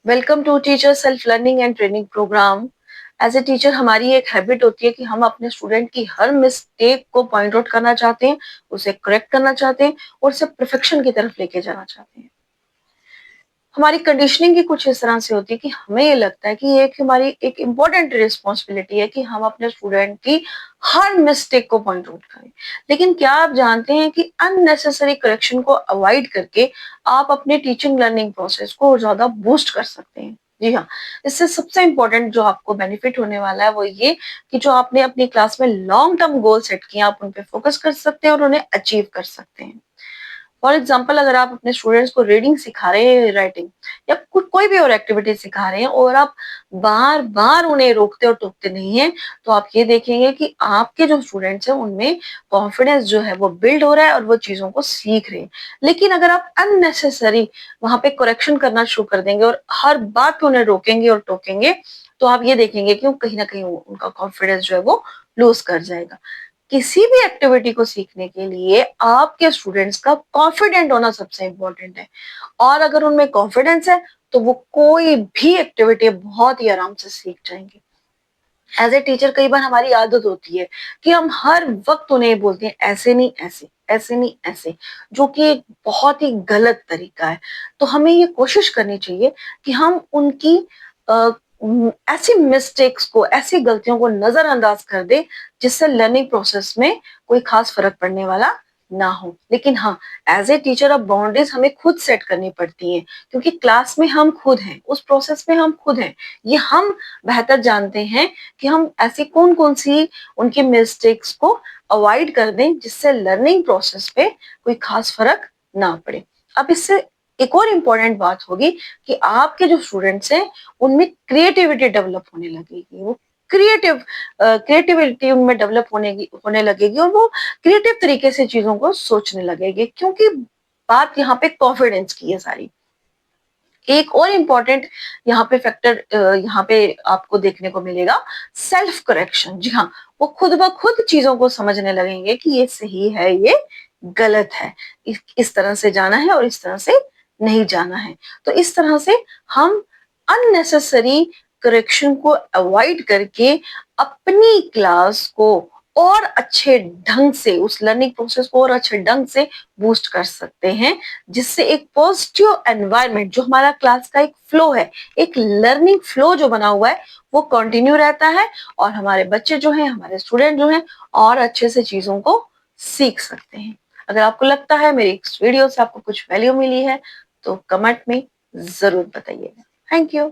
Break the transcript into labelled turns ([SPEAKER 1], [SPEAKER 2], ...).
[SPEAKER 1] Welcome to teacher self learning and training program. As a teacher हमारी एक habit होती है कि हम अपने स्टूडेंट की हर मिस्टेक को पॉइंट आउट करना चाहते हैं, उसे करेक्ट करना चाहते हैं और उसे परफेक्शन की तरफ लेके जाना चाहते हैं। हमारी कंडीशनिंग की कुछ इस तरह से होती है कि हमें ये लगता है कि ये एक हमारी एक इम्पोर्टेंट रिस्पॉन्सिबिलिटी है कि हम अपने स्टूडेंट की हर मिस्टेक को पॉइंट आउट करें। लेकिन क्या आप जानते हैं कि अननेसेसरी करेक्शन को अवॉइड करके आप अपने टीचिंग लर्निंग प्रोसेस को और ज्यादा बूस्ट कर सकते हैं। जी हाँ, इससे सबसे इम्पोर्टेंट जो आपको बेनिफिट होने वाला है वो ये कि जो आपने अपनी क्लास में लॉन्ग टर्म गोल सेट किए आप उन पे फोकस कर सकते हैं और उन्हें अचीव कर सकते हैं। फॉर एग्जाम्पल, अगर आप अपने स्टूडेंट्स को रीडिंग सिखा रहे हैं, राइटिंग या कोई भी और एक्टिविटी सिखा रहे हैं और आप बार बार उन्हें रोकते और टोकते नहीं हैं, तो आप ये देखेंगे कि आपके जो स्टूडेंट्स हैं उनमें कॉन्फिडेंस जो है वो बिल्ड हो रहा है और वो चीजों को सीख रहे हैं। लेकिन अगर आप अननेसेसरी वहां पे करेक्शन करना शुरू कर देंगे और हर बात पे उन्हें रोकेंगे और टोकेंगे, तो आप ये देखेंगे कि कहीं ना कहीं उनका कॉन्फिडेंस जो है वो लूज कर जाएगा। किसी भी एक्टिविटी को सीखने के लिए आपके स्टूडेंट्स का कॉन्फिडेंट होना सबसे इंपॉर्टेंट है। और अगर उनमें कॉन्फिडेंस है तो वो कोई भी एक्टिविटी बहुत ही आराम से सीख जाएंगे। एज ए टीचर कई बार हमारी आदत होती है कि हम हर वक्त उन्हें बोलते हैं ऐसे नहीं ऐसे, ऐसे नहीं ऐसे, जो कि एक बहुत ही गलत तरीका है। तो हमें ये कोशिश करनी चाहिए कि हम उनकी अ, ऐसी मिस्टेक्स को, ऐसी गलतियों को नजरअंदाज कर दे जिससे लर्निंग प्रोसेस में कोई खास फर्क पड़ने वाला ना हो। लेकिन हाँ, एज ए टीचर अब बाउंड्रीज हमें खुद सेट करनी पड़ती हैं, क्योंकि क्लास में हम खुद हैं, उस प्रोसेस में हम खुद हैं। ये हम बेहतर जानते हैं कि हम ऐसी कौन कौन सी उनकी मिस्टेक्स को अवॉइड कर दें जिससे लर्निंग प्रोसेस पे कोई खास फर्क ना पड़े। अब इससे एक और इम्पोर्टेंट बात होगी कि आपके जो स्टूडेंट्स हैं उनमें क्रिएटिविटी डेवलप होने लगेगी। वो क्रिएटिविटी उनमें डेवलप होने लगेगी और वो क्रिएटिव तरीके से चीजों को सोचने लगेंगे, क्योंकि बात यहाँ पे कॉन्फिडेंस की है सारी। एक और इम्पॉर्टेंट यहाँ पे फैक्टर यहाँ पे आपको देखने को मिलेगा, सेल्फ करेक्शन। जी हाँ, वो खुद ब खुद चीजों को समझने लगेंगे कि ये सही है, ये गलत है, इस तरह से जाना है और इस तरह से नहीं जाना है। तो इस तरह से हम अननेसेसरी करेक्शन को अवॉइड करके अपनी क्लास को और अच्छे ढंग से, उस लर्निंग प्रोसेस को और अच्छे ढंग से बूस्ट कर सकते हैं, जिससे एक पॉजिटिव एनवायरनमेंट, जो हमारा क्लास का एक फ्लो है, एक लर्निंग फ्लो जो बना हुआ है, वो कंटिन्यू रहता है और हमारे बच्चे जो हैं, हमारे स्टूडेंट जो हैं, और अच्छे से चीजों को सीख सकते हैं। अगर आपको लगता है मेरी इस वीडियो से आपको कुछ वैल्यू मिली है तो कमेंट में जरूर बताइएगा। Thank you.